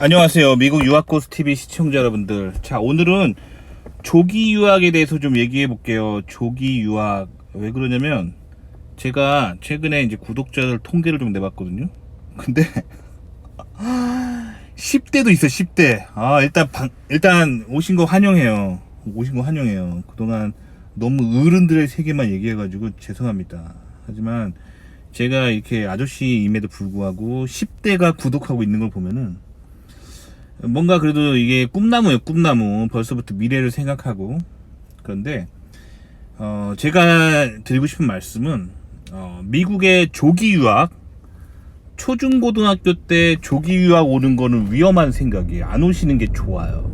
안녕하세요. 미국 유학코스 TV 시청자 여러분들. 자, 오늘은 조기 유학에 대해서 좀 얘기해 볼게요. 조기 유학. 왜 그러냐면, 제가 최근에 이제 구독자들 통계를 좀 내봤거든요. 근데, 10대도 있어, 10대. 일단, 오신 거 환영해요. 그동안 너무 어른들의 세계만 얘기해가지고 죄송합니다. 하지만, 제가 이렇게 아저씨임에도 불구하고 10대가 구독하고 있는 걸 보면은, 뭔가 그래도 이게 꿈나무예요, 꿈나무. 벌써부터 미래를 생각하고. 그런데 제가 드리고 싶은 말씀은 미국의 조기 유학, 초중고등학교 때 조기 유학 오는 거는 위험한 생각이에요. 안 오시는 게 좋아요.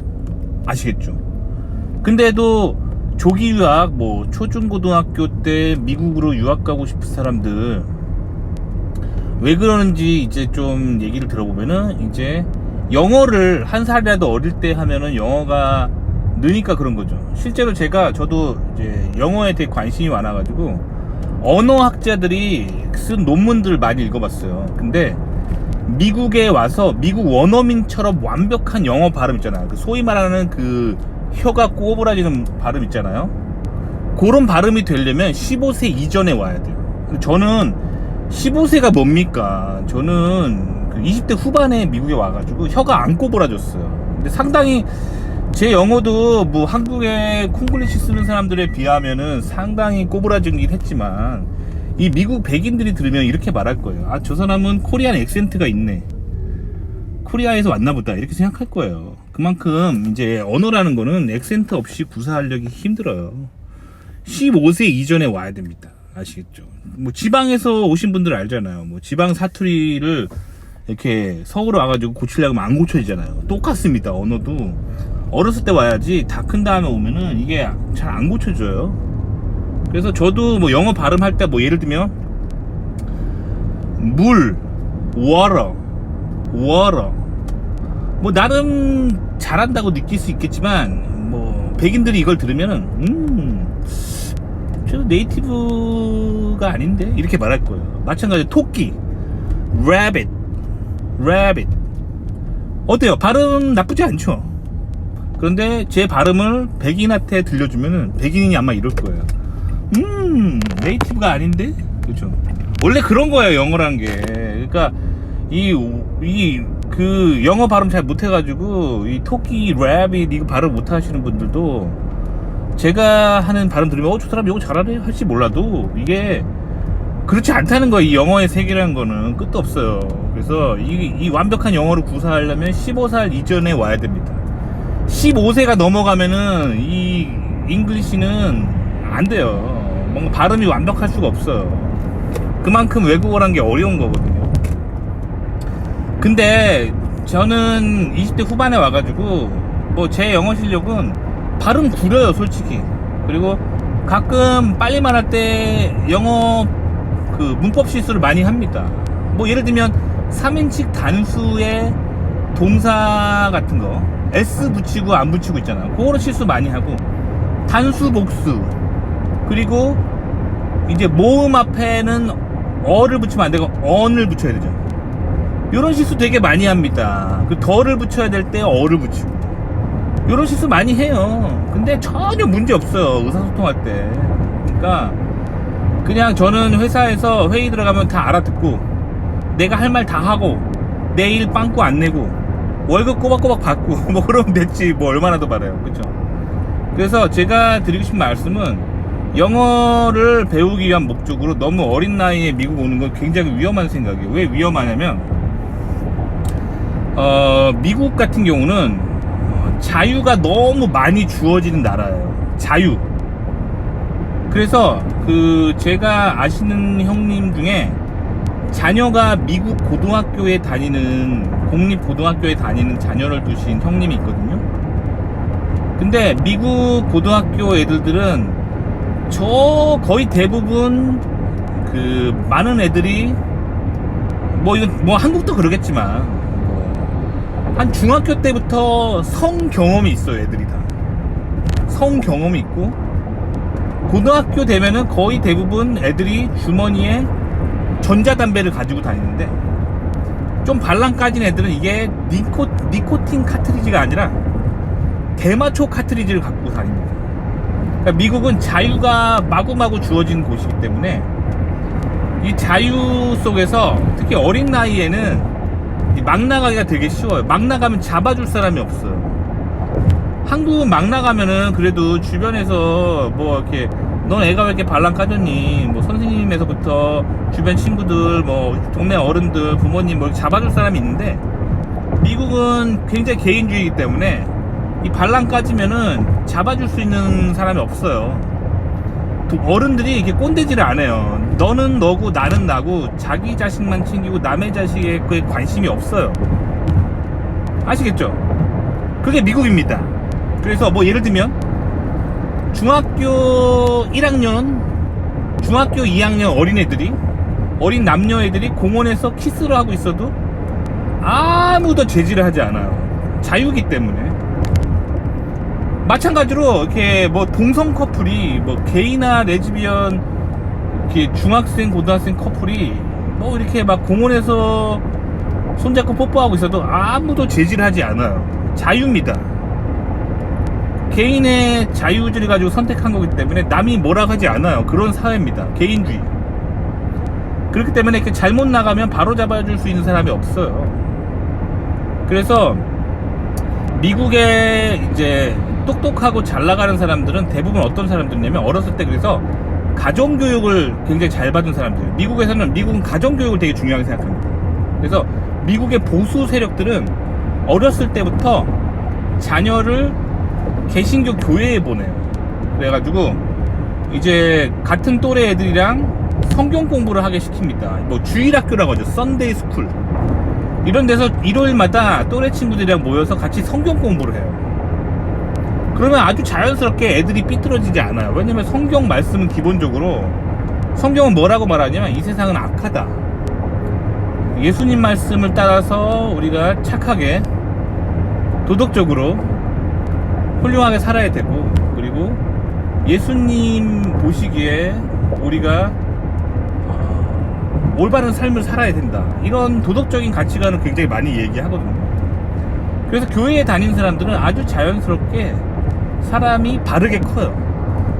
아시겠죠? 근데도 조기 유학, 뭐 초중고등학교 때 미국으로 유학 가고 싶은 사람들 왜 그러는지 이제 좀 얘기를 들어보면은, 이제 영어를 한 살이라도 어릴 때 하면은 영어가 느니까 그런 거죠. 실제로 저도 이제 영어에 되게 관심이 많아가지고 언어학자들이 쓴 논문들을 많이 읽어봤어요. 근데 미국에 와서 미국 원어민처럼 완벽한 영어 발음 있잖아요. 그 소위 말하는 그 혀가 꼬부라지는 발음 있잖아요. 그런 발음이 되려면 15세 이전에 와야 돼요. 저는 15세가 뭡니까? 저는 20대 후반에 미국에 와가지고 혀가 안 꼬부라졌어요. 근데 상당히 제 영어도 뭐 한국의 콩글리시 쓰는 사람들에 비하면은 상당히 꼬부라지긴 했지만, 이 미국 백인들이 들으면 이렇게 말할 거예요. 아, 저 사람은 코리안 액센트가 있네, 코리아에서 왔나 보다, 이렇게 생각할 거예요. 그만큼 이제 언어라는 거는 액센트 없이 구사하려기 힘들어요. 15세 이전에 와야 됩니다. 아시겠죠? 뭐 지방에서 오신 분들 알잖아요. 뭐 지방 사투리를 이렇게 서울에 와가지고 고치려고 하면 안 고쳐지잖아요. 똑같습니다. 언어도 어렸을 때 와야지 다 큰 다음에 오면은 이게 잘 안 고쳐져요. 그래서 저도 뭐 영어 발음할 때 뭐 예를 들면 물, water 뭐 나름 잘한다고 느낄 수 있겠지만, 뭐 백인들이 이걸 들으면은 저 네이티브가 아닌데 이렇게 말할 거예요. 마찬가지로 토끼, rabbit 어때요? 발음 나쁘지 않죠? 그런데 제 발음을 백인한테 들려주면은 백인이 아마 이럴 거예요. 네이티브가 아닌데? 그렇죠? 원래 그런 거예요, 영어라는 게. 그러니까 그 영어 발음 잘 못해가지고 이 토끼, 래빗 이거 발음 못하시는 분들도 제가 하는 발음 들으면 저 사람 영어 잘하네 할지 몰라도 이게 그렇지 않다는 거예요. 이 영어의 세계라는 거는 끝도 없어요. 그래서 이 완벽한 영어를 구사하려면 15살 이전에 와야 됩니다. 15세가 넘어가면은 이 잉글리시는 안 돼요. 뭔가 발음이 완벽할 수가 없어요. 그만큼 외국어란 게 어려운 거거든요. 근데 저는 20대 후반에 와가지고 뭐 제 영어 실력은 발음 구려요, 솔직히. 그리고 가끔 빨리 말할 때 영어 그 문법 실수를 많이 합니다. 뭐 예를 들면 3인칭 단수의 동사 같은 거 S 붙이고 안 붙이고 있잖아요. 그거로 실수 많이 하고, 단수 복수, 그리고 이제 모음 앞에는 어를 붙이면 안 되고 언을 붙여야 되죠. 요런 실수 되게 많이 합니다. 그 더를 붙여야 될 때 어를 붙이고, 요런 실수 많이 해요. 근데 전혀 문제 없어요, 의사소통할 때. 그러니까 그냥 저는 회사에서 회의 들어가면 다 알아듣고 내가 할 말 다 하고 내일 빵꾸 안 내고 월급 꼬박꼬박 받고 뭐 그러면 됐지 뭐 얼마나 더 받아요. 그쵸? 그래서 제가 드리고 싶은 말씀은, 영어를 배우기 위한 목적으로 너무 어린 나이에 미국 오는 건 굉장히 위험한 생각이에요. 왜 위험하냐면 미국 같은 경우는 자유가 너무 많이 주어지는 나라예요. 자유. 그래서 제가 아시는 형님 중에 자녀가 미국 고등학교에 다니는, 공립고등학교에 다니는 자녀를 두신 형님이 있거든요. 근데 미국 고등학교 애들은 거의 대부분 많은 애들이 뭐 한국도 그러겠지만 한 중학교 때부터 성 경험이 있어요. 애들이 다 성 경험이 있고, 고등학교 되면은 거의 대부분 애들이 주머니에 전자담배를 가지고 다니는데, 좀 발랑 까진 애들은 이게 니코틴 카트리지가 아니라 대마초 카트리지를 갖고 다닙니다. 그러니까 미국은 자유가 마구마구 주어진 곳이기 때문에 이 자유 속에서 특히 어린 나이에는 막 나가기가 되게 쉬워요. 막 나가면 잡아줄 사람이 없어요. 한국은 막 나가면은 그래도 주변에서 뭐 이렇게 넌 애가 왜 이렇게 발랑 까졌니? 뭐 선생님에서부터 주변 친구들, 뭐 동네 어른들, 부모님 뭐 잡아줄 사람이 있는데 미국은 굉장히 개인주의이기 때문에 이 발랑 까지면은 잡아줄 수 있는 사람이 없어요. 어른들이 이렇게 꼰대질을 안 해요. 너는 너고 나는 나고 자기 자식만 챙기고 남의 자식에 관심이 없어요. 아시겠죠? 그게 미국입니다. 그래서 뭐 예를 들면 중학교 1학년, 중학교 2학년 어린 남녀애들이 공원에서 키스를 하고 있어도 아무도 제지를 하지 않아요. 자유기 때문에. 마찬가지로 이렇게 뭐 동성 커플이 뭐 게이나 레즈비언 이렇게 중학생 고등학생 커플이 뭐 이렇게 막 공원에서 손잡고 뽀뽀하고 있어도 아무도 제지를 하지 않아요. 자유입니다. 개인의 자유주의를 가지고 선택한 거기 때문에 남이 뭐라고 하지 않아요. 그런 사회입니다. 개인주의. 그렇기 때문에 이렇게 잘못 나가면 바로 잡아줄 수 있는 사람이 없어요. 그래서 미국에 이제 똑똑하고 잘 나가는 사람들은 대부분 어떤 사람들이냐면 어렸을 때 그래서 가정교육을 굉장히 잘 받은 사람들. 미국은 가정교육을 되게 중요하게 생각합니다. 그래서 미국의 보수 세력들은 어렸을 때부터 자녀를 개신교 교회에 보내요. 그래가지고 이제 같은 또래 애들이랑 성경 공부를 하게 시킵니다. 뭐 주일학교라고 하죠. 썬데이 스쿨. 이런 데서 일요일마다 또래 친구들이랑 모여서 같이 성경 공부를 해요. 그러면 아주 자연스럽게 애들이 삐뚤어지지 않아요. 왜냐면 성경 말씀은 기본적으로 성경은 뭐라고 말하냐면 이 세상은 악하다. 예수님 말씀을 따라서 우리가 착하게 도덕적으로 훌륭하게 살아야 되고, 그리고 예수님 보시기에 우리가 올바른 삶을 살아야 된다. 이런 도덕적인 가치관을 굉장히 많이 얘기하거든요. 그래서 교회에 다니는 사람들은 아주 자연스럽게 사람이 바르게 커요.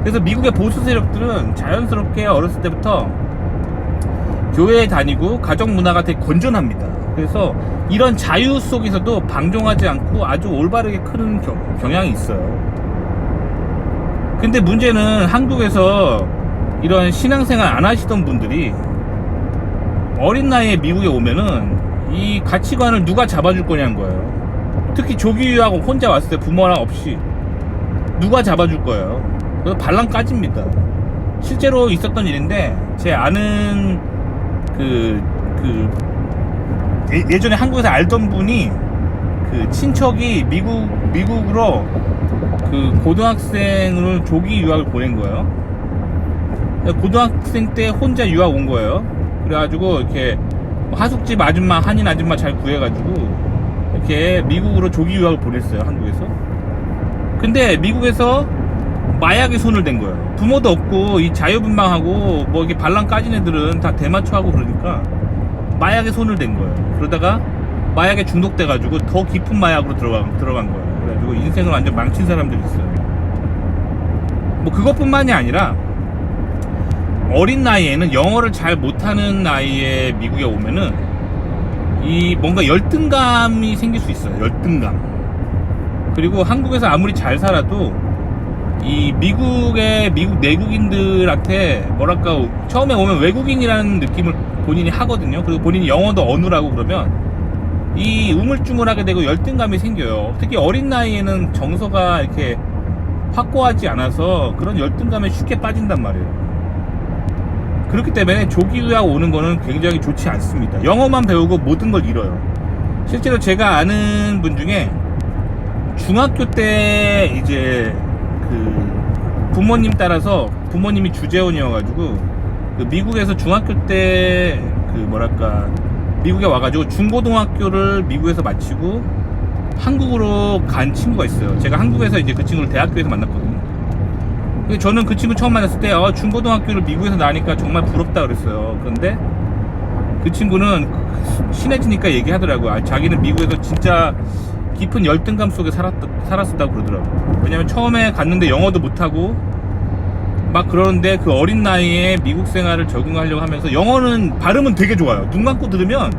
그래서 미국의 보수 세력들은 자연스럽게 어렸을 때부터 교회에 다니고 가정 문화가 되게 건전합니다. 그래서 이런 자유 속에서도 방종하지 않고 아주 올바르게 크는 경향이 있어요. 근데 문제는 한국에서 이런 신앙생활 안 하시던 분들이 어린 나이에 미국에 오면은 이 가치관을 누가 잡아줄 거냐는 거예요. 특히 조기 유학 혼자 왔을 때 부모랑 없이 누가 잡아줄 거예요. 그래서 발랑 까집니다. 실제로 있었던 일인데 제 아는 예전에 한국에서 알던 분이 그 친척이 미국으로 그 고등학생을 조기 유학을 보낸 거예요. 고등학생 때 혼자 유학 온 거예요. 그래가지고 이렇게 하숙집 아줌마, 한인 아줌마 잘 구해가지고 이렇게 미국으로 조기 유학을 보냈어요. 한국에서. 근데 미국에서 마약에 손을 댄 거예요. 부모도 없고 이 자유분방하고 뭐 이렇게 발랑 까진 애들은 다 대마초하고 그러니까 마약에 손을 댄 거예요. 그러다가 마약에 중독돼가지고 더 깊은 마약으로 들어간 거예요. 그래가지고 인생을 완전 망친 사람들이 있어요. 뭐 그것뿐만이 아니라 어린 나이에는 영어를 잘 못하는 나이에 미국에 오면은 이 뭔가 열등감이 생길 수 있어요. 열등감. 그리고 한국에서 아무리 잘 살아도 이 미국 내국인들한테 뭐랄까 처음에 오면 외국인이라는 느낌을 본인이 하거든요. 그리고 본인이 영어도 어눌하고 그러면 이 우물쭈물하게 되고 열등감이 생겨요. 특히 어린 나이에는 정서가 이렇게 확고하지 않아서 그런 열등감에 쉽게 빠진단 말이에요. 그렇기 때문에 조기 유학 오는 거는 굉장히 좋지 않습니다. 영어만 배우고 모든 걸 잃어요. 실제로 제가 아는 분 중에 중학교 때 이제 그 부모님 따라서 부모님이 주재원이어가지고 그 미국에서 중학교 때 그 뭐랄까 미국에 와가지고 중고등학교를 미국에서 마치고 한국으로 간 친구가 있어요. 제가 한국에서 이제 그 친구를 대학교에서 만났거든요. 근데 저는 그 친구 처음 만났을 때 중고등학교를 미국에서 나니까 정말 부럽다 그랬어요. 그런데 그 친구는 친해지니까 얘기하더라고요. 아, 자기는 미국에서 진짜 깊은 열등감 속에 살았었다고 그러더라고요. 왜냐면 처음에 갔는데 영어도 못하고 막 그러는데 그 어린 나이에 미국 생활을 적응하려고 하면서 영어는 발음은 되게 좋아요. 눈 감고 들으면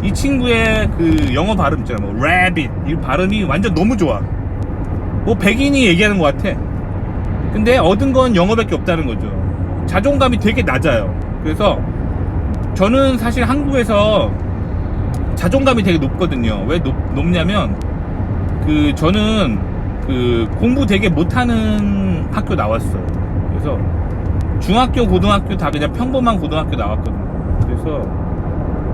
이 친구의 그 영어 발음 있잖아요. 뭐 rabbit 이 발음이 완전 너무 좋아. 뭐 백인이 얘기하는 것 같아. 근데 얻은 건 영어밖에 없다는 거죠. 자존감이 되게 낮아요. 그래서 저는 사실 한국에서 자존감이 되게 높거든요. 왜 높냐면 그 저는 그 공부 되게 못하는 학교 나왔어요. 그래서 중학교 고등학교 다 그냥 평범한 고등학교 나왔거든요. 그래서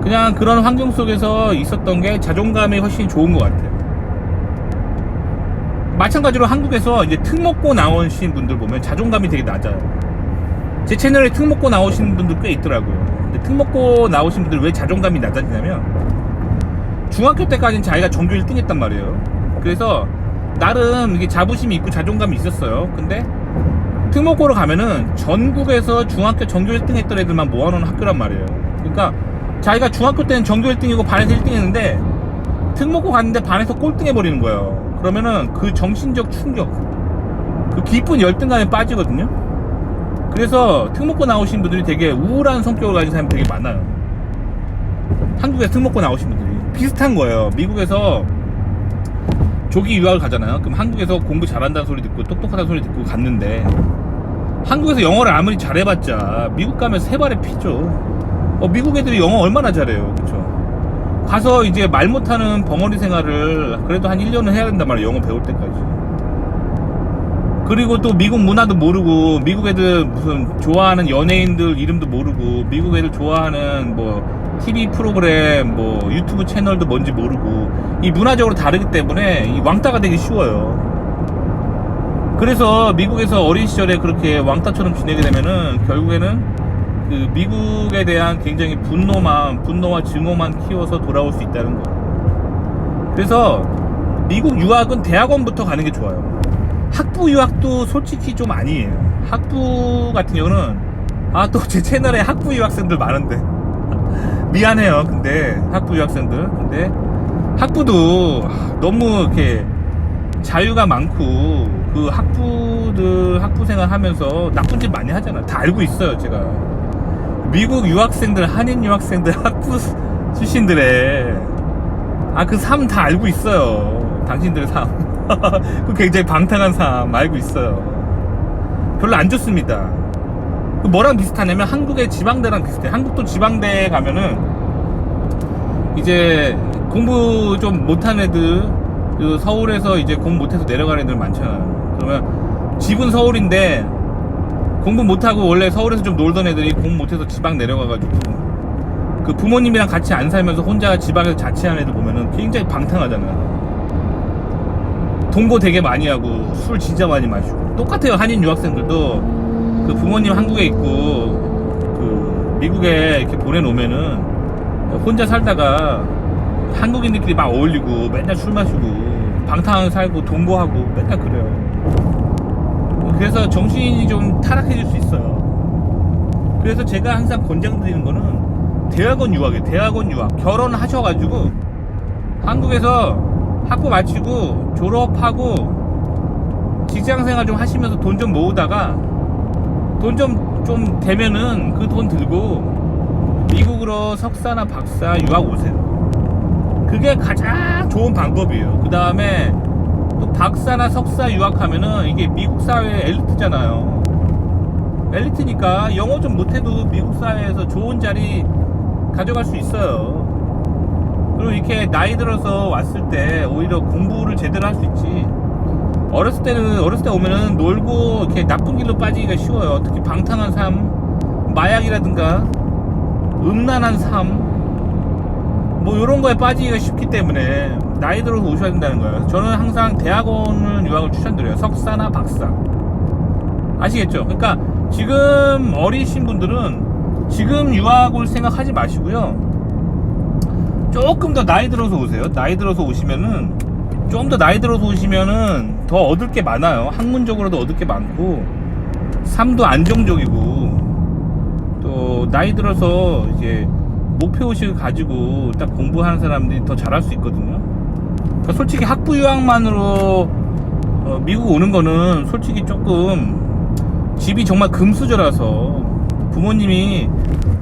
그냥 그런 환경 속에서 있었던 게 자존감이 훨씬 좋은 것 같아요. 마찬가지로 한국에서 이제 특 먹고 나오신 분들 보면 자존감이 되게 낮아요. 제 채널에 특 먹고 나오신 분들 꽤 있더라고요. 근데 특 먹고 나오신 분들 왜 자존감이 낮아지냐면 중학교 때까지는 자기가 전교 1등 했단 말이에요. 그래서 나름 이게 자부심이 있고 자존감이 있었어요. 근데 특목고로 가면은 전국에서 중학교 전교 1등 했던 애들만 모아놓은 학교란 말이에요. 그러니까 자기가 중학교 때는 전교 1등이고 반에서 1등 했는데 특목고 갔는데 반에서 꼴등 해버리는 거예요. 그러면은 그 정신적 충격, 그 깊은 열등감에 빠지거든요. 그래서 특목고 나오신 분들이 되게 우울한 성격을 가진 사람이 되게 많아요. 한국에서 특목고 나오신 분들이 비슷한 거예요. 미국에서 조기 유학을 가잖아요. 그럼 한국에서 공부 잘한다는 소리 듣고 똑똑하다는 소리 듣고 갔는데 한국에서 영어를 아무리 잘해봤자 미국 가면 세 발에 피죠. 미국 애들이 영어 얼마나 잘해요. 그쵸? 가서 이제 말 못하는 벙어리 생활을 그래도 한 1년은 해야 된단 말이에요. 영어 배울 때까지. 그리고 또 미국 문화도 모르고 미국 애들 무슨 좋아하는 연예인들 이름도 모르고 미국 애들 좋아하는 뭐 TV 프로그램 뭐 유튜브 채널도 뭔지 모르고 이 문화적으로 다르기 때문에 이 왕따가 되기 쉬워요. 그래서 미국에서 어린 시절에 그렇게 왕따처럼 지내게 되면은 결국에는 그 미국에 대한 굉장히 분노와 증오만 키워서 돌아올 수 있다는 거예요. 그래서 미국 유학은 대학원부터 가는 게 좋아요. 학부 유학도 솔직히 좀 아니에요. 학부 같은 경우는 또 제 채널에 학부 유학생들 많은데 미안해요. 근데 학부 유학생들 근데 학부도 너무 이렇게 자유가 많고 그 학부 생활 하면서 나쁜 짓 많이 하잖아. 다 알고 있어요. 제가 미국 유학생들, 한인 유학생들, 학부 출신들의 그 삶 다 알고 있어요. 당신들의 삶. 그 굉장히 방탕한 삶 알고 있어요. 별로 안 좋습니다. 뭐랑 비슷하냐면 한국의 지방대랑 비슷해. 한국도 지방대에 가면은 이제 공부 좀 못한 애들, 그 서울에서 이제 공부 못해서 내려가는 애들 많잖아요. 그러면 집은 서울인데 공부 못하고 원래 서울에서 좀 놀던 애들이 공부 못해서 지방 내려가가지고 그 부모님이랑 같이 안 살면서 혼자 지방에서 자취하는 애들 보면은 굉장히 방탕하잖아요. 동거 되게 많이 하고 술 진짜 많이 마시고 똑같아요. 한인 유학생들도 그 부모님 한국에 있고 그 미국에 이렇게 보내놓으면은 혼자 살다가 한국인들끼리 막 어울리고 맨날 술 마시고 방탕하게 살고 동거하고 맨날 그래요. 그래서 정신이 좀 타락해질 수 있어요. 그래서 제가 항상 권장드리는 거는 대학원 유학이에요. 대학원 유학. 결혼하셔가지고 한국에서 학부 마치고 졸업하고 직장생활 좀 하시면서 돈 좀 모으다가 돈 좀 되면은 그 돈 들고 미국으로 석사나 박사 유학 오세요. 그게 가장 좋은 방법이에요. 그 다음에 또 박사나 석사 유학하면은 이게 미국 사회의 엘리트잖아요. 엘리트니까 영어 좀 못해도 미국 사회에서 좋은 자리 가져갈 수 있어요. 그리고 이렇게 나이 들어서 왔을 때 오히려 공부를 제대로 할 수 있지. 어렸을 때 오면은 놀고 이렇게 나쁜 길로 빠지기가 쉬워요. 특히 방탕한 삶, 마약이라든가 음란한 삶, 뭐 이런 거에 빠지기가 쉽기 때문에 나이 들어서 오셔야 된다는 거예요. 저는 항상 대학원을 유학을 추천드려요. 석사나 박사. 아시겠죠? 그러니까 지금 어리신 분들은 지금 유학을 생각하지 마시고요. 조금 더 나이 들어서 오세요. 나이 들어서 오시면은 좀 더 나이 들어서 오시면은 더 얻을 게 많아요. 학문적으로도 얻을 게 많고 삶도 안정적이고 또 나이 들어서 이제 목표의식을 가지고 딱 공부하는 사람들이 더 잘할 수 있거든요. 그러니까 솔직히 학부 유학만으로 미국 오는 거는 솔직히 조금 집이 정말 금수저라서 부모님이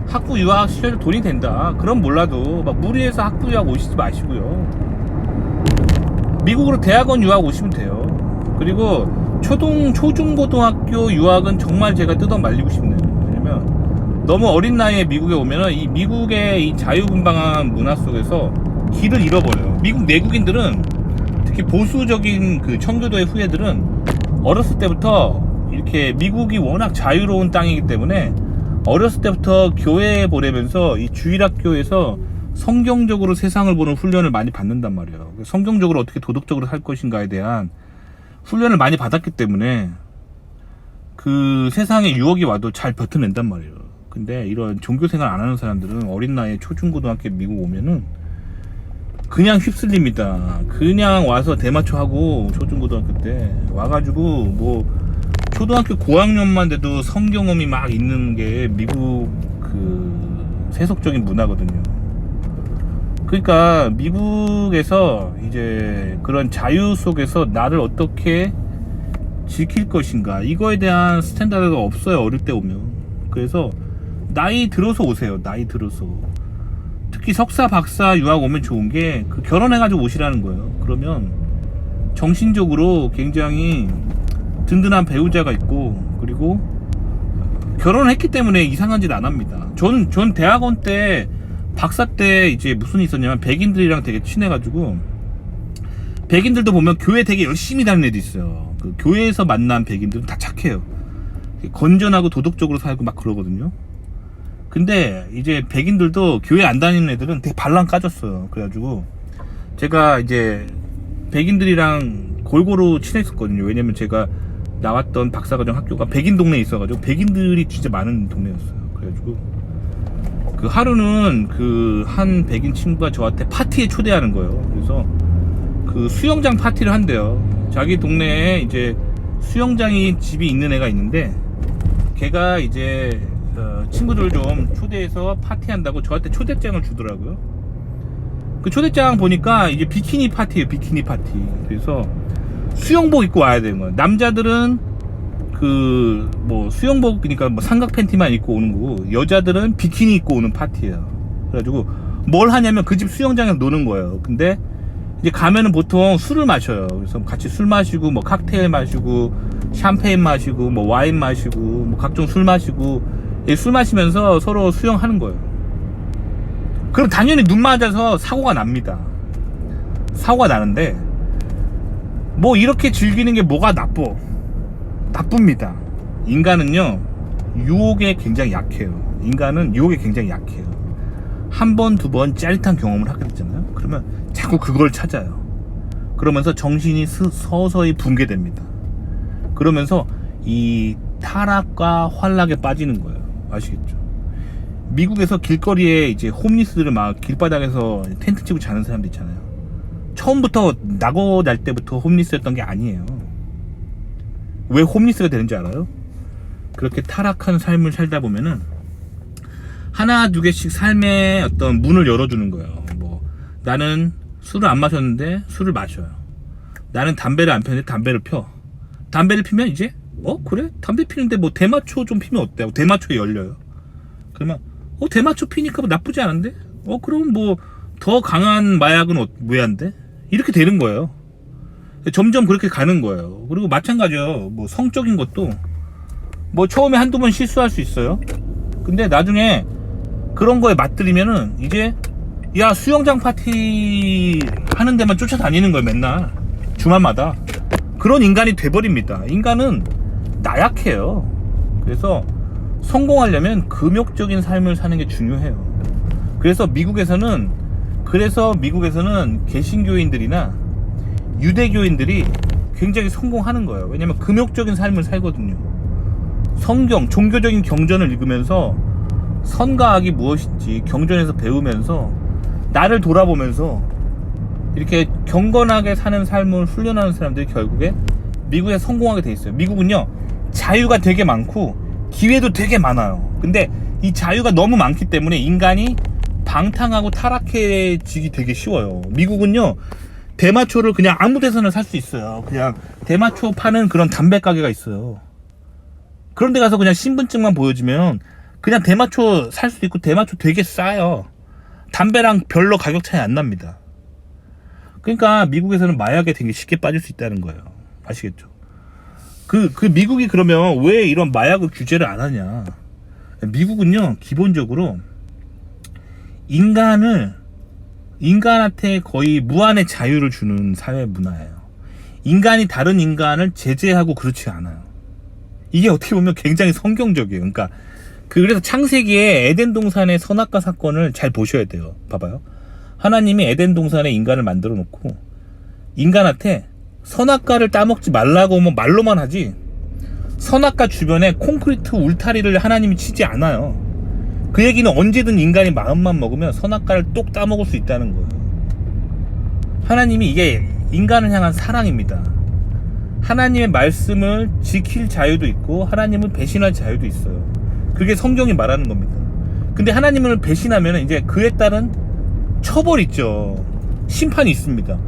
학부 유학 시켜줄 돈이 된다 그럼 몰라도 막 무리해서 학부 유학 오시지 마시고요. 미국으로 대학원 유학 오시면 돼요. 그리고 초중고등학교 유학은 정말 제가 뜯어 말리고 싶네요. 왜냐면 너무 어린 나이에 미국에 오면은 이 미국의 이 자유분방한 문화 속에서 길을 잃어버려요. 미국 내국인들은 특히 보수적인 그 청교도의 후예들은 어렸을 때부터 이렇게 미국이 워낙 자유로운 땅이기 때문에 어렸을 때부터 교회에 보내면서 이 주일학교에서 성경적으로 세상을 보는 훈련을 많이 받는단 말이에요. 성경적으로 어떻게 도덕적으로 살 것인가에 대한 훈련을 많이 받았기 때문에 그 세상에 유혹이 와도 잘 버텨낸단 말이에요. 근데 이런 종교생활 안 하는 사람들은 어린 나이에 초중고등학교 미국 오면은 그냥 휩쓸립니다. 그냥 와서 대마초 하고 초중고등학교 때 와가지고 뭐 초등학교 고학년만 돼도 성경음이 막 있는 게 미국 그 세속적인 문화거든요. 그러니까 미국에서 이제 그런 자유 속에서 나를 어떻게 지킬 것인가 이거에 대한 스탠다드가 없어요. 어릴 때 오면. 그래서 나이 들어서 오세요. 나이 들어서. 특히 석사 박사 유학 오면 좋은 게 그 결혼해가지고 오시라는 거예요. 그러면 정신적으로 굉장히 든든한 배우자가 있고 그리고 결혼을 했기 때문에 이상한 짓 안 합니다. 전 대학원 때 박사 때 이제 무슨 일이 있었냐면 백인들이랑 되게 친해가지고 백인들도 보면 교회 되게 열심히 다니는 애도 있어요. 그 교회에서 만난 백인들은 다 착해요. 건전하고 도덕적으로 살고 막 그러거든요. 근데 이제 백인들도 교회 안 다니는 애들은 되게 발랑 까졌어요. 그래가지고 제가 이제 백인들이랑 골고루 친했었거든요. 왜냐면 제가 나왔던 박사과정 학교가 백인 동네에 있어가지고 백인들이 진짜 많은 동네였어요. 그래가지고 그 하루는 그 한 백인 친구가 저한테 파티에 초대하는 거예요. 그래서 그 수영장 파티를 한대요. 자기 동네에 이제 수영장이 집이 있는 애가 있는데 걔가 이제 친구들 좀 초대해서 파티한다고 저한테 초대장을 주더라고요. 그 초대장 보니까 이제 비키니 파티예요. 비키니 파티. 그래서 수영복 입고 와야 되는 거예요. 남자들은 그 뭐 수영복 그러니까 뭐 삼각 팬티만 입고 오는 거고 여자들은 비키니 입고 오는 파티예요. 그래가지고 뭘 하냐면 그 집 수영장에서 노는 거예요. 근데 이제 가면은 보통 술을 마셔요. 그래서 같이 술 마시고 뭐 칵테일 마시고 샴페인 마시고 뭐 와인 마시고 뭐 각종 술 마시고 술 마시면서 서로 수영하는 거예요. 그럼 당연히 눈 맞아서 사고가 납니다. 사고가 나는데 뭐 이렇게 즐기는 게 뭐가 나쁩니다. 인간은요 유혹에 굉장히 약해요. 인간은 유혹에 굉장히 약해요. 한 번, 두 번 짜릿한 경험을 하게 됐잖아요. 그러면 자꾸 그걸 찾아요. 그러면서 정신이 서서히 붕괴됩니다. 그러면서 이 타락과 환락에 빠지는 거예요. 아시겠죠? 미국에서 길거리에 이제 홈리스들을 막 길바닥에서 텐트 치고 자는 사람들 있잖아요. 처음부터 낙오 날 때부터 홈리스였던 게 아니에요. 왜 홈리스가 되는지 알아요? 그렇게 타락한 삶을 살다 보면은 하나 두 개씩 삶의 어떤 문을 열어주는 거예요. 뭐 나는 술을 안 마셨는데 술을 마셔요. 나는 담배를 안 피웠는데 담배를 펴. 담배를 피면 이제 그래? 담배 피는데 뭐 대마초 좀 피면 어때? 대마초에 열려요. 그러면 대마초 피니까 뭐 나쁘지 않은데? 그럼 뭐 더 강한 마약은 왜 안 돼? 이렇게 되는 거예요. 점점 그렇게 가는 거예요. 그리고 마찬가지예요. 뭐 성적인 것도 뭐 처음에 한두 번 실수할 수 있어요. 근데 나중에 그런 거에 맞들이면은 이제 야 수영장 파티 하는 데만 쫓아다니는 거예요. 맨날 주말마다. 그런 인간이 돼버립니다. 인간은 나약해요. 그래서 성공하려면 금욕적인 삶을 사는 게 중요해요. 그래서 미국에서는 개신교인들이나 유대교인들이 굉장히 성공하는 거예요. 왜냐면 금욕적인 삶을 살거든요. 성경, 종교적인 경전을 읽으면서 선과 악이 무엇인지 경전에서 배우면서 나를 돌아보면서 이렇게 경건하게 사는 삶을 훈련하는 사람들이 결국에 미국에 성공하게 돼 있어요. 미국은요 자유가 되게 많고 기회도 되게 많아요. 근데 이 자유가 너무 많기 때문에 인간이 방탕하고 타락해지기 되게 쉬워요. 미국은요, 대마초를 그냥 아무 데서나 살 수 있어요. 그냥 대마초 파는 그런 담배 가게가 있어요. 그런 데 가서 그냥 신분증만 보여주면 그냥 대마초 살 수 있고, 대마초 되게 싸요. 담배랑 별로 가격 차이 안 납니다. 그러니까 미국에서는 마약에 되게 쉽게 빠질 수 있다는 거예요. 아시겠죠? 그 미국이 그러면 왜 이런 마약을 규제를 안 하냐? 미국은요, 기본적으로 인간한테 거의 무한의 자유를 주는 사회 문화예요. 인간이 다른 인간을 제재하고 그렇지 않아요. 이게 어떻게 보면 굉장히 성경적이에요. 그러니까 그래서 창세기에 에덴 동산의 선악과 사건을 잘 보셔야 돼요. 봐봐요. 하나님이 에덴 동산에 인간을 만들어 놓고 인간한테 선악과를 따먹지 말라고 뭐 말로만 하지, 선악과 주변에 콘크리트 울타리를 하나님이 치지 않아요. 그 얘기는 언제든 인간이 마음만 먹으면 선악과를 똑 따먹을 수 있다는 거예요. 하나님이, 이게 인간을 향한 사랑입니다. 하나님의 말씀을 지킬 자유도 있고 하나님을 배신할 자유도 있어요. 그게 성경이 말하는 겁니다. 근데 하나님을 배신하면 이제 그에 따른 처벌 있죠. 심판이 있습니다.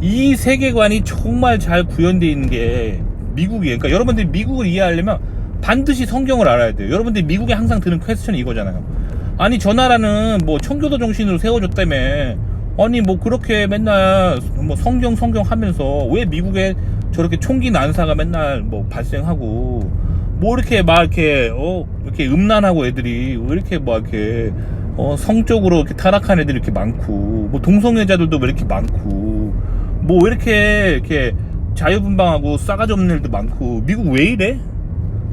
이 세계관이 정말 잘 구현되어 있는 게 미국이에요. 그러니까 여러분들이 미국을 이해하려면 반드시 성경을 알아야 돼요. 여러분들이 미국에 항상 드는 퀘스천이 이거잖아요. 아니, 저 나라는 뭐 청교도 정신으로 세워줬다며, 아니 뭐 그렇게 맨날 뭐 성경 하면서 왜 미국에 저렇게 총기 난사가 맨날 뭐 발생하고, 뭐 이렇게 막 이렇게 이렇게 음란하고 애들이 왜 이렇게 막 이렇게 성적으로 이렇게 타락한 애들이 이렇게 많고, 뭐 동성애자들도 왜 이렇게 많고, 뭐 왜 이렇게 자유분방하고 싸가지 없는 애들도 많고, 미국 왜 이래?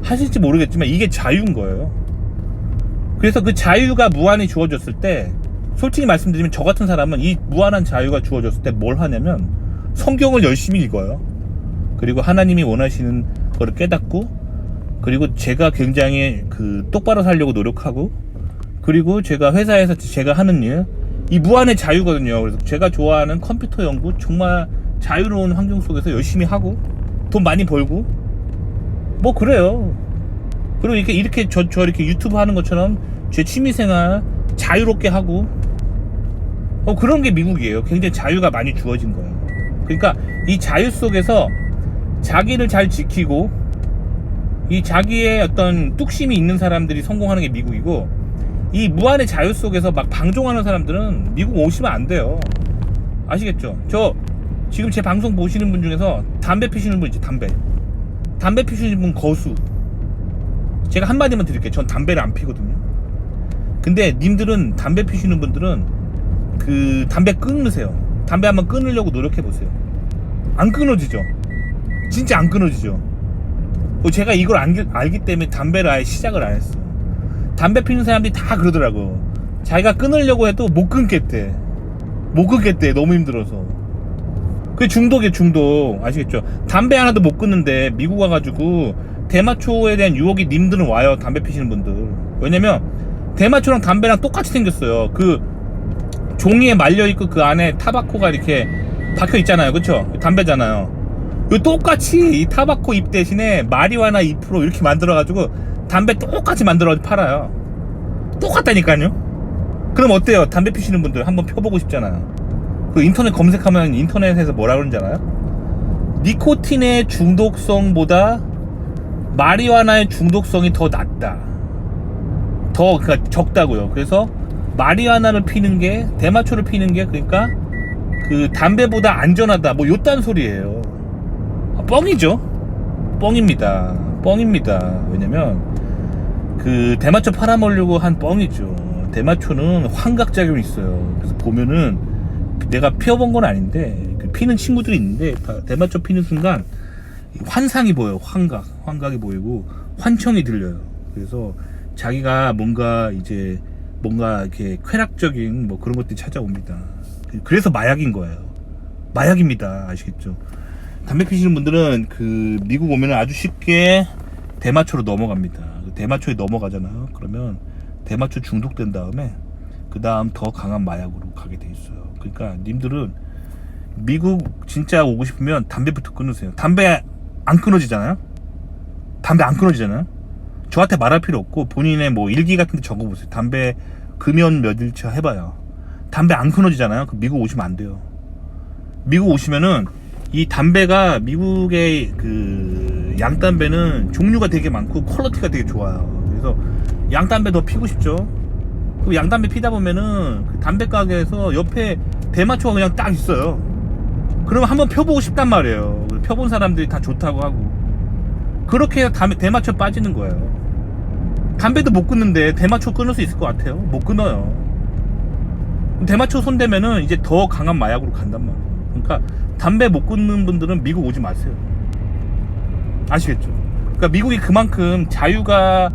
하실지 모르겠지만 이게 자유인 거예요. 그래서 그 자유가 무한히 주어졌을 때, 솔직히 말씀드리면 저 같은 사람은 이 무한한 자유가 주어졌을 때 뭘 하냐면 성경을 열심히 읽어요. 그리고 하나님이 원하시는 거를 깨닫고, 그리고 제가 굉장히 똑바로 살려고 노력하고, 그리고 제가 회사에서 제가 하는 일, 이 무한의 자유거든요. 그래서 제가 좋아하는 컴퓨터 연구, 정말 자유로운 환경 속에서 열심히 하고 돈 많이 벌고 뭐 그래요. 그리고 이렇게 저 이렇게 유튜브 하는 것처럼 제 취미생활 자유롭게 하고 그런 게 미국이에요. 굉장히 자유가 많이 주어진 거예요. 그러니까 이 자유 속에서 자기를 잘 지키고 이 자기의 어떤 뚝심이 있는 사람들이 성공하는 게 미국이고, 이 무한의 자유 속에서 막 방종하는 사람들은 미국 오시면 안 돼요. 아시겠죠? 저 지금 제 방송 보시는 분 중에서 담배 피시는 분 있지, 담배 피시는 분 거수. 제가 한마디만 드릴게요. 전 담배를 안 피거든요. 근데 님들은 담배 피시는 분들은 그 담배 끊으세요. 담배 한번 끊으려고 노력해 보세요. 안 끊어지죠? 진짜 안 끊어지죠? 제가 이걸 알기 때문에 담배를 아예 시작을 안 했어요. 담배 피는 사람들이 다 그러더라고. 자기가 끊으려고 해도 못 끊겠대. 너무 힘들어서. 그게 중독이에요, 중독. 아시겠죠? 담배 하나도 못 끊는데 미국 와가지고 대마초에 대한 유혹이 님들은 와요. 담배 피시는 분들. 왜냐면 대마초랑 담배랑 똑같이 생겼어요. 그 종이에 말려있고 그 안에 타바코가 이렇게 박혀있잖아요. 그쵸? 담배잖아요. 똑같이 이 타바코 잎 대신에 마리화나 잎으로 이렇게 만들어가지고 담배 똑같이 만들어가지고 팔아요. 똑같다니까요. 그럼 어때요? 담배 피시는 분들 한번 펴보고 싶잖아요. 그 인터넷 검색하면 인터넷에서 뭐라 그러는지 알아요? 니코틴의 중독성보다 마리화나의 중독성이 더 낮다. 그러니까 적다고요. 그래서 마리화나를 피는 게, 대마초를 피는 게, 그러니까 그 담배보다 안전하다, 뭐 요딴 소리예요. 뻥이죠. 뻥입니다. 왜냐면 그 대마초 팔아먹으려고 한 뻥이죠. 대마초는 환각작용이 있어요. 그래서 보면은 내가 피워본 건 아닌데 그 피는 친구들이 있는데 대마초 피는 순간 환상이 보여요. 환각이 보이고 환청이 들려요. 그래서 자기가 뭔가 이렇게 쾌락적인 뭐 그런 것들이 찾아옵니다. 그래서 마약인 거예요. 마약입니다. 아시겠죠? 담배 피시는 분들은 그 미국 오면 아주 쉽게 대마초로 넘어갑니다. 대마초에 넘어가잖아요. 그러면 대마초 중독된 다음에 그 다음 더 강한 마약으로 가게 돼 있어요. 그러니까 님들은 미국 진짜 오고 싶으면 담배부터 끊으세요. 담배 안 끊어지잖아요. 저한테 말할 필요 없고 본인의 뭐 일기 같은 데 적어보세요. 담배 금연 몇일차 해봐요. 담배 안 끊어지잖아요. 그 미국 오시면 안 돼요. 미국 오시면은 이 담배가 미국의 그 양담배는 종류가 되게 많고 퀄리티가 되게 좋아요. 그래서 양담배 더 피고 싶죠. 그 양담배 피다 보면은 그 담배 가게에서 옆에 대마초가 그냥 딱 있어요. 그러면 한번 펴보고 싶단 말이에요. 펴본 사람들이 다 좋다고 하고. 그렇게 해서 대마초 빠지는 거예요. 담배도 못 끊는데 대마초 끊을 수 있을 것 같아요? 못 끊어요. 대마초 손대면은 이제 더 강한 마약으로 간단 말이에요. 그러니까 담배 못 끊는 분들은 미국 오지 마세요. 아시겠죠? 그러니까 미국이 그만큼 자유가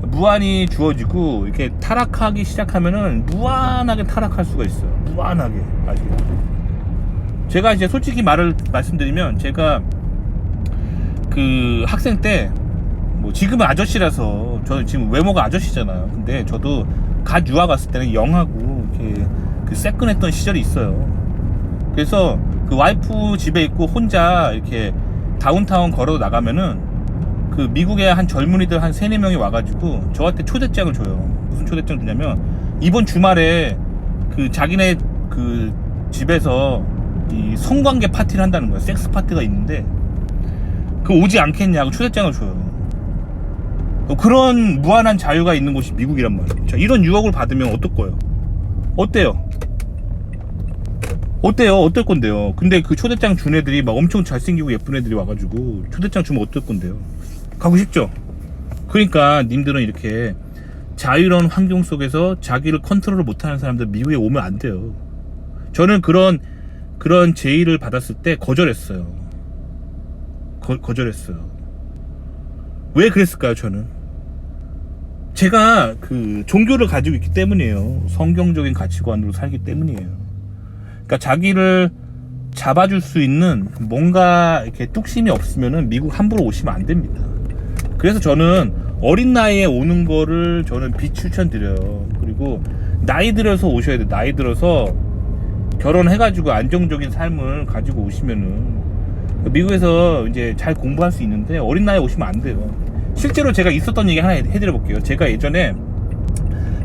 무한히 주어지고 이렇게 타락하기 시작하면은 무한하게 타락할 수가 있어요. 무한하게. 아시겠죠? 제가 이제 솔직히 말씀드리면 제가 그 학생 때 뭐 지금은 아저씨라서 저는 지금 외모가 아저씨잖아요. 근데 저도 갓 유학 갔을 때는 영하고 이렇게 그 새끈했던 시절이 있어요. 그래서 그 와이프 집에 있고 혼자 이렇게 다운타운 걸어 나가면은 그 미국의 한 젊은이들 한 3-4명이 와가지고 저한테 초대장을 줘요. 무슨 초대장 주냐면 이번 주말에 그 자기네 그 집에서 이 성관계 파티를 한다는 거예요. 섹스 파티가 있는데 그 오지 않겠냐고 초대장을 줘요. 그런 무한한 자유가 있는 곳이 미국이란 말이에요. 자, 이런 유혹을 받으면 어떨 거예요? 어때요? 어떨 건데요? 근데 그 초대장 준 애들이 막 엄청 잘생기고 예쁜 애들이 와가지고 초대장 주면 어떨 건데요? 가고 싶죠? 그러니까 님들은 이렇게 자유로운 환경 속에서 자기를 컨트롤을 못하는 사람들 미국에 오면 안 돼요. 저는 그런 제의를 받았을 때 거절했어요. 거절했어요. 왜 그랬을까요? 저는 제가 그 종교를 가지고 있기 때문이에요. 성경적인 가치관으로 살기 때문이에요. 그러니까 자기를 잡아줄 수 있는 뭔가 이렇게 뚝심이 없으면은 미국 함부로 오시면 안 됩니다. 그래서 저는 어린 나이에 오는 거를 저는 비추천드려요. 그리고 나이 들어서 오셔야 돼요. 나이 들어서 결혼해가지고 안정적인 삶을 가지고 오시면은 미국에서 이제 잘 공부할 수 있는데 어린 나이에 오시면 안 돼요. 실제로 제가 있었던 얘기 하나 해드려 볼게요. 제가 예전에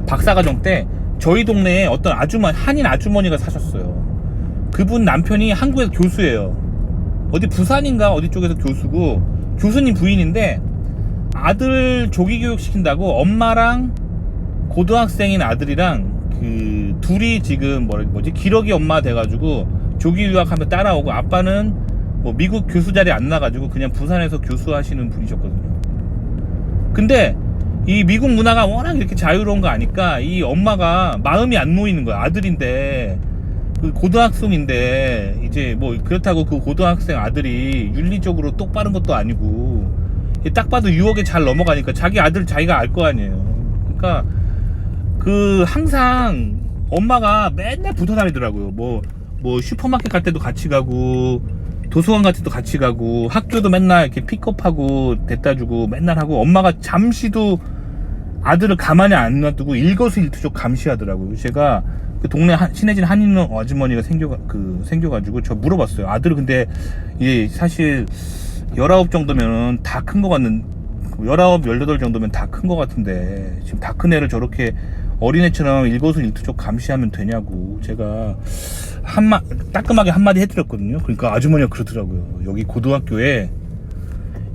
박사과정 때 저희 동네에 어떤 한인 아주머니가 사셨어요. 그분 남편이 한국에서 교수예요. 어디 부산인가 어디 쪽에서 교수고 교수님 부인인데 아들 조기교육 시킨다고 엄마랑 고등학생인 아들이랑 그 둘이 지금 기러기 엄마 돼가지고 조기 유학하면 따라오고 아빠는 뭐 미국 교수 자리 안 나가지고 그냥 부산에서 교수하시는 분이셨거든요. 근데 이 미국 문화가 워낙 이렇게 자유로운 거 아니까 이 엄마가 마음이 안 놓이는 거야. 아들인데 그 고등학생인데 이제 뭐 그렇다고 그 고등학생 아들이 윤리적으로 똑바른 것도 아니고 딱 봐도 유혹에 잘 넘어가니까 자기 아들 자기가 알 거 아니에요. 그러니까 그 항상 엄마가 맨날 붙어 다니더라고요. 뭐 슈퍼마켓 갈 때도 같이 가고 도서관 갈 때도 같이 가고 학교도 맨날 이렇게 픽업하고 데려다 주고 맨날 하고 엄마가 잠시도 아들을 가만히 안 놔두고 일거수일투족 감시하더라고요. 제가 그 동네 친해진 한인 아주머니가 생겨가지고 저 물어봤어요. 아들은 근데 이게 사실 19 정도면 다 큰 거 같는 19, 18 정도면 다 큰 거 같은데 지금 다 큰 애를 저렇게 어린애처럼 일거수일투족 감시하면 되냐고 제가 따끔하게 한마디 해드렸거든요. 그러니까 아주머니가 그러더라고요. 여기 고등학교에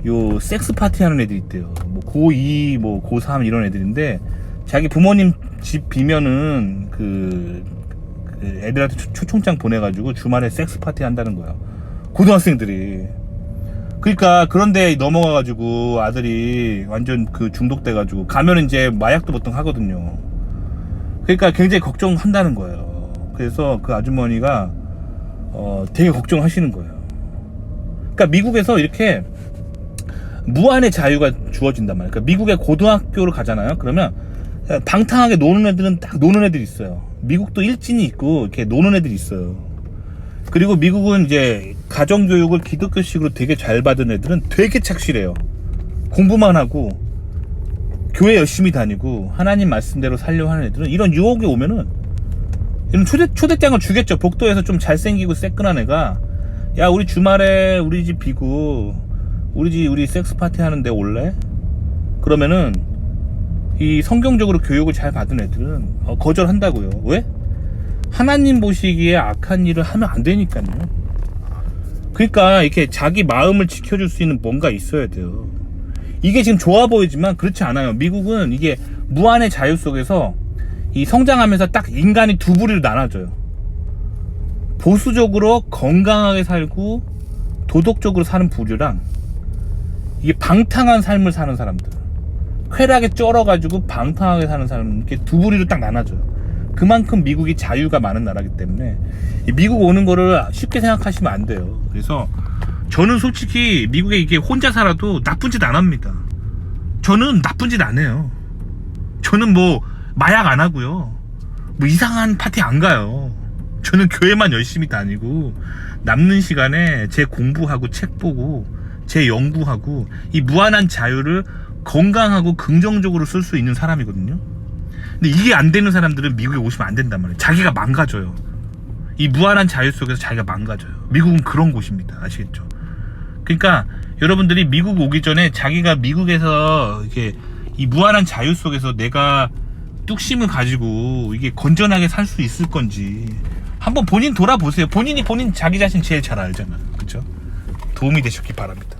요 섹스 파티 하는 애들이 있대요. 뭐 고2 뭐 고3 이런 애들인데 자기 부모님 집 비면은 그 애들한테 초청장 보내가지고 주말에 섹스 파티 한다는 거야. 고등학생들이. 그러니까 그런데 넘어가가지고 아들이 완전 그 중독돼가지고 가면 이제 마약도 보통 하거든요. 그러니까 굉장히 걱정한다는 거예요. 그래서 그 아주머니가 되게 걱정하시는 거예요. 그러니까 미국에서 이렇게 무한의 자유가 주어진단 말이에요. 그러니까 미국의 고등학교를 가잖아요. 그러면 방탕하게 노는 애들은 딱 노는 애들이 있어요. 미국도 일진이 있고 이렇게 노는 애들이 있어요. 그리고 미국은 이제 가정교육을 기독교식으로 되게 잘 받은 애들은 되게 착실해요. 공부만 하고 교회 열심히 다니고 하나님 말씀대로 살려고 하는 애들은 이런 유혹에 오면은 이런 초대장을 주겠죠. 복도에서 좀 잘생기고 새끈한 애가 야 우리 주말에 우리 집 비고 우리 섹스 파티 하는데 올래? 그러면은 이 성경적으로 교육을 잘 받은 애들은 거절한다고요. 왜? 하나님 보시기에 악한 일을 하면 안 되니까요. 그러니까 이렇게 자기 마음을 지켜줄 수 있는 뭔가 있어야 돼요. 이게 지금 좋아 보이지만 그렇지 않아요. 미국은 이게 무한의 자유 속에서 이 성장하면서 딱 인간이 두 부류로 나눠져요. 보수적으로 건강하게 살고 도덕적으로 사는 부류랑 이게 방탕한 삶을 사는 사람들, 쾌락에 쩔어가지고 방탕하게 사는 사람, 이렇게 두 부류로 딱 나눠져요. 그만큼 미국이 자유가 많은 나라기 때문에 미국 오는 거를 쉽게 생각하시면 안 돼요. 그래서 저는 솔직히 미국에 이게 혼자 살아도 나쁜 짓 안 합니다. 저는 나쁜 짓 안 해요. 저는 뭐 마약 안 하고요, 뭐 이상한 파티 안 가요. 저는 교회만 열심히 다니고 남는 시간에 제 공부하고 책 보고 제 연구하고 이 무한한 자유를 건강하고 긍정적으로 쓸 수 있는 사람이거든요. 근데 이게 안 되는 사람들은 미국에 오시면 안 된단 말이에요. 자기가 망가져요. 이 무한한 자유 속에서 자기가 망가져요. 미국은 그런 곳입니다. 아시겠죠? 그러니까 여러분들이 미국 오기 전에 자기가 미국에서 이렇게 이 무한한 자유 속에서 내가 뚝심을 가지고 이게 건전하게 살 수 있을 건지 한번 본인 돌아보세요. 본인 자기 자신 제일 잘 알잖아요. 그렇죠? 도움이 되셨기 바랍니다.